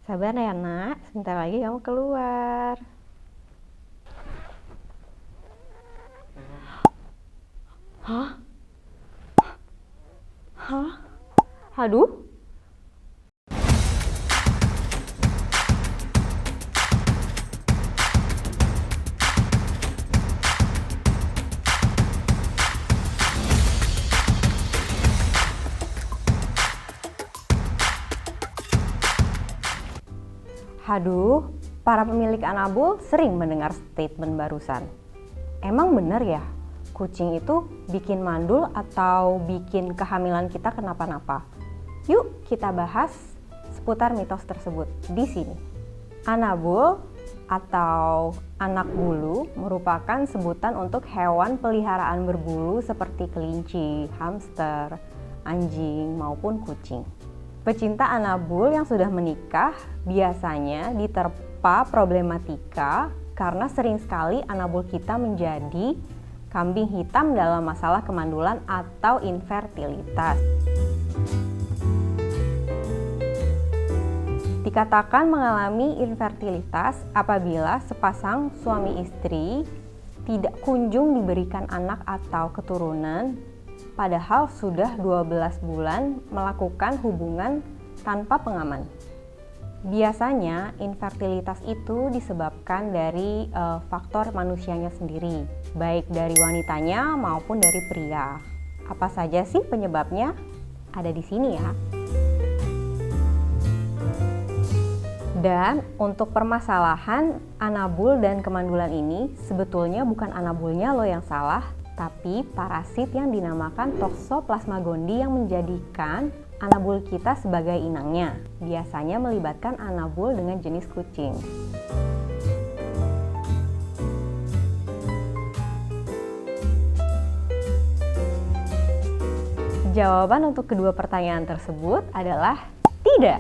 Sabar ya nak, sebentar lagi kamu keluar. Hah? Hah? Aduh. Haduh, para pemilik anabul sering mendengar statement barusan. Emang bener ya, kucing itu bikin mandul atau bikin kehamilan kita kenapa-napa? Yuk kita bahas seputar mitos tersebut di sini. Anabul atau anak bulu merupakan sebutan untuk hewan peliharaan berbulu seperti kelinci, hamster, anjing, maupun kucing. Pecinta anabul yang sudah menikah biasanya diterpa problematika karena sering sekali anabul kita menjadi kambing hitam dalam masalah kemandulan atau infertilitas. Dikatakan mengalami infertilitas apabila sepasang suami istri tidak kunjung diberikan anak atau keturunan, padahal sudah 12 bulan melakukan hubungan tanpa pengaman. Biasanya infertilitas itu disebabkan dari faktor manusianya sendiri, baik dari wanitanya maupun dari pria. Apa saja sih penyebabnya? Ada di sini ya. Dan untuk permasalahan anabul dan kemandulan ini, sebetulnya bukan anabulnya loh yang salah, tapi parasit yang dinamakan Toxoplasma gondii yang menjadikan anabul kita sebagai inangnya. Biasanya melibatkan anabul dengan jenis kucing. Jawaban untuk kedua pertanyaan tersebut adalah tidak.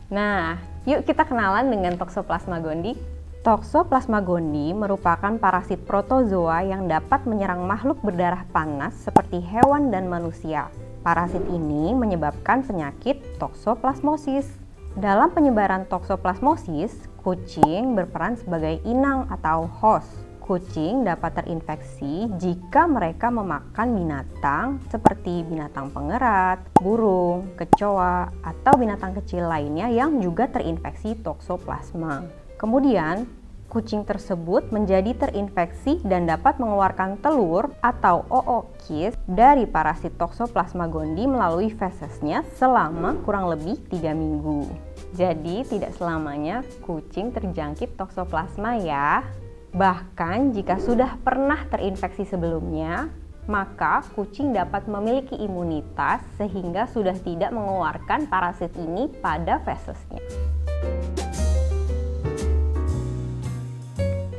Nah, yuk kita kenalan dengan Toxoplasma gondii. Toxoplasma gondii merupakan parasit protozoa yang dapat menyerang makhluk berdarah panas seperti hewan dan manusia. Parasit ini menyebabkan penyakit toksoplasmosis. Dalam penyebaran toksoplasmosis, kucing berperan sebagai inang atau host. Kucing dapat terinfeksi jika mereka memakan binatang seperti binatang pengerat, burung, kecoa, atau binatang kecil lainnya yang juga terinfeksi toksoplasma. Kemudian, kucing tersebut menjadi terinfeksi dan dapat mengeluarkan telur atau ookis dari parasit Toxoplasma gondii melalui fesesnya selama kurang lebih 3 minggu. Jadi, tidak selamanya kucing terjangkit toksoplasma ya. Bahkan jika sudah pernah terinfeksi sebelumnya, maka kucing dapat memiliki imunitas sehingga sudah tidak mengeluarkan parasit ini pada fesesnya.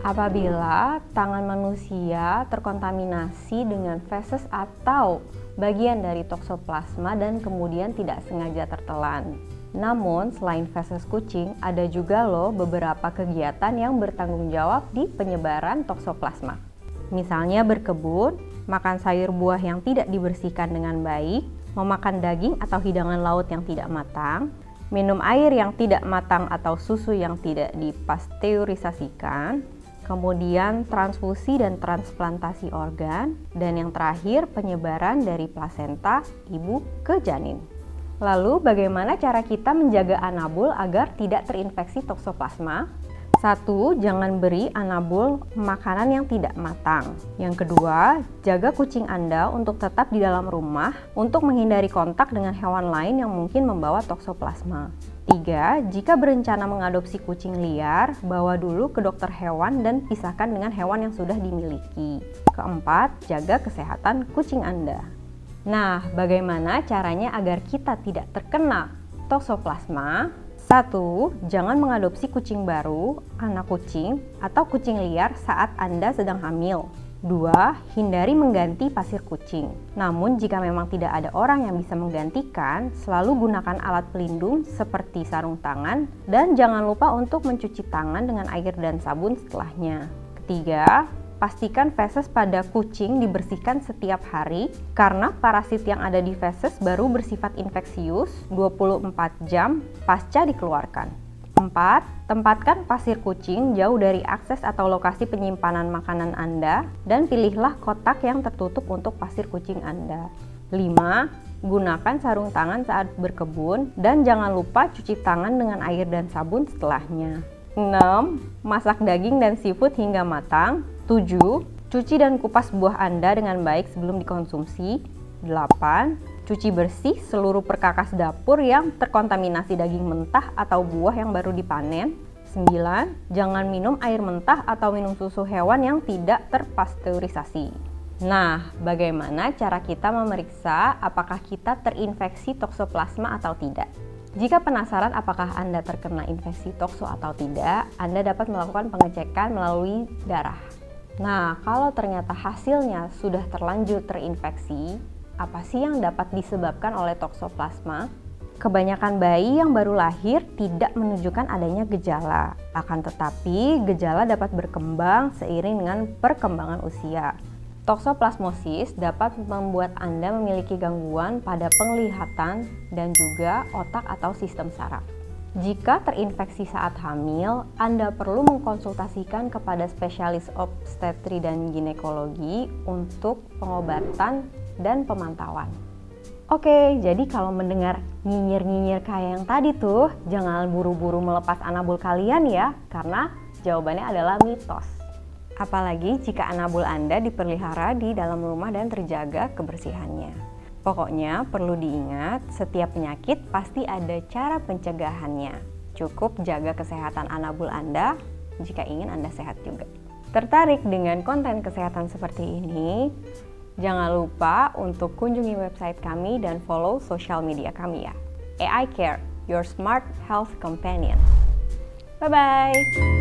Apabila tangan manusia terkontaminasi dengan feses atau bagian dari toksoplasma dan kemudian tidak sengaja tertelan. Namun, selain feses kucing, ada juga loh beberapa kegiatan yang bertanggung jawab di penyebaran toksoplasma. Misalnya berkebun, makan sayur buah yang tidak dibersihkan dengan baik, memakan daging atau hidangan laut yang tidak matang, minum air yang tidak matang atau susu yang tidak dipasteurisasikan, kemudian transfusi dan transplantasi organ, dan yang terakhir penyebaran dari plasenta ibu ke janin. Lalu bagaimana cara kita menjaga anabul agar tidak terinfeksi toksoplasma? 1. Jangan beri anabul makanan yang tidak matang. Yang kedua, jaga kucing Anda untuk tetap di dalam rumah untuk menghindari kontak dengan hewan lain yang mungkin membawa toksoplasma. 3. Jika berencana mengadopsi kucing liar, bawa dulu ke dokter hewan dan pisahkan dengan hewan yang sudah dimiliki. 4. Jaga kesehatan kucing Anda. Nah, bagaimana caranya agar kita tidak terkena toksoplasma? 1. Jangan mengadopsi kucing baru, anak kucing, atau kucing liar saat Anda sedang hamil. 2. Hindari mengganti pasir kucing. Namun jika memang tidak ada orang yang bisa menggantikan, selalu gunakan alat pelindung seperti sarung tangan dan jangan lupa untuk mencuci tangan dengan air dan sabun setelahnya. 3. Pastikan feses pada kucing dibersihkan setiap hari karena parasit yang ada di feses baru bersifat infeksius 24 jam pasca dikeluarkan. 4. Tempatkan pasir kucing jauh dari akses atau lokasi penyimpanan makanan Anda dan pilihlah kotak yang tertutup untuk pasir kucing Anda. 5. Gunakan sarung tangan saat berkebun dan jangan lupa cuci tangan dengan air dan sabun setelahnya. 6. Masak daging dan seafood hingga matang. 7. Cuci dan kupas buah Anda dengan baik sebelum dikonsumsi. 8. Cuci bersih seluruh perkakas dapur yang terkontaminasi daging mentah atau buah yang baru dipanen. 9. Jangan minum air mentah atau minum susu hewan yang tidak terpasteurisasi. Nah, bagaimana cara kita memeriksa apakah kita terinfeksi toksoplasma atau tidak? Jika penasaran apakah Anda terkena infeksi tokso atau tidak, Anda dapat melakukan pengecekan melalui darah. Nah, kalau ternyata hasilnya sudah terlanjur terinfeksi, apa sih yang dapat disebabkan oleh toksoplasma? Kebanyakan bayi yang baru lahir tidak menunjukkan adanya gejala, akan tetapi gejala dapat berkembang seiring dengan perkembangan usia. Toksoplasmosis dapat membuat Anda memiliki gangguan pada penglihatan dan juga otak atau sistem saraf. Jika terinfeksi saat hamil, Anda perlu mengkonsultasikan kepada spesialis obstetri dan ginekologi untuk pengobatan dan pemantauan. Oke, jadi kalau mendengar nyinyir-nyinyir kayak yang tadi tuh, jangan buru-buru melepas anabul kalian ya, karena jawabannya adalah mitos. Apalagi jika anabul Anda dipelihara di dalam rumah dan terjaga kebersihannya. Pokoknya perlu diingat, setiap penyakit pasti ada cara pencegahannya. Cukup jaga kesehatan anabul Anda jika ingin Anda sehat juga. Tertarik dengan konten kesehatan seperti ini? Jangan lupa untuk kunjungi website kami dan follow sosial media kami ya. AI Care, your smart health companion. Bye-bye!